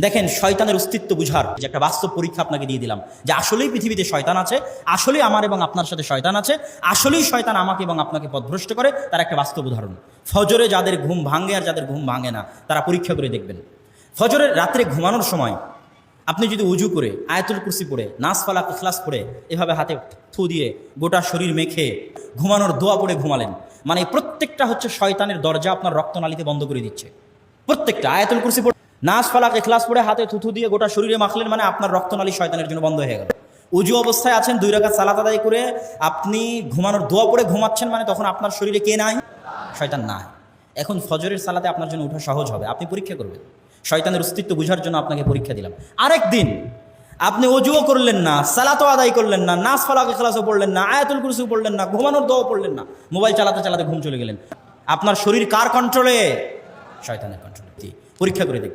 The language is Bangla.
দেখেন, শয়তানের অস্তিত্ব বুঝার যে একটা বাস্তব পরীক্ষা আপনাকে দিয়ে দিলাম, যে আসলেই পৃথিবীতে শয়তান আছে, আসলেই আমার এবং আপনার সাথে শয়তান আছে, আসলেই শয়তান আমাকে এবং আপনাকে পথভ্রষ্ট করে, তার একটা বাস্তব উদাহরণ। ফজরে যাদের ঘুম ভাঙে আর যাদের ঘুম ভাঙে না, তারা পরীক্ষা করে দেখবেন। ফজরের রাত্রে ঘুমানোর সময় আপনি যদি উজু করে আয়াতুল কুরসি পড়ে নাস ফালাক ইখলাস পড়ে এভাবে হাতে থু দিয়ে গোটা শরীর মেখে ঘুমানোর দোয়া পড়ে ঘুমালেন, মানে প্রত্যেকটা হচ্ছে শয়তানের দরজা আপনার রক্তনালীতে বন্ধ করে দিচ্ছে। প্রত্যেকটা আয়াতুল কুরসি পড়ে নাস ফালাক ইখলাস পড়ে হাতে থুথু দিয়ে গোটা শরীরে মাখলেন, মানে আপনার রক্তনালী শয়তানের জন্য বন্ধ হয়ে গেল। উজু অবস্থায় আছেন, 2 রাকাত সালাত আদায় করে আপনি ঘুমানোর দোয়া পড়ে ঘুমাচ্ছেন, মানে তখন আপনার শরীরে কে নাই? শয়তান নাই। এখন ফজরের সালাতে আপনার জন্য ওঠা সহজ হবে, আপনি পরীক্ষা করবেন। শয়তানের অস্তিত্ব বুঝার জন্য আপনাকে পরীক্ষা দিলাম। আরেক দিন আপনি অজুও করলেন না, সালাতও আদায় করলেন না, নাস ফালাক ইখলাসও পড়লেন না, আয়াতুল কুরসিও পড়লেন না, ঘুমানোর দোয়া পড়লেন না, মোবাইল চালাতে চালাতে ঘুম চলে গেলেন। আপনার শরীর কার কন্ট্রোলে? শয়তানের কন্ট্রোলে। পরীক্ষা করে দেখবেন।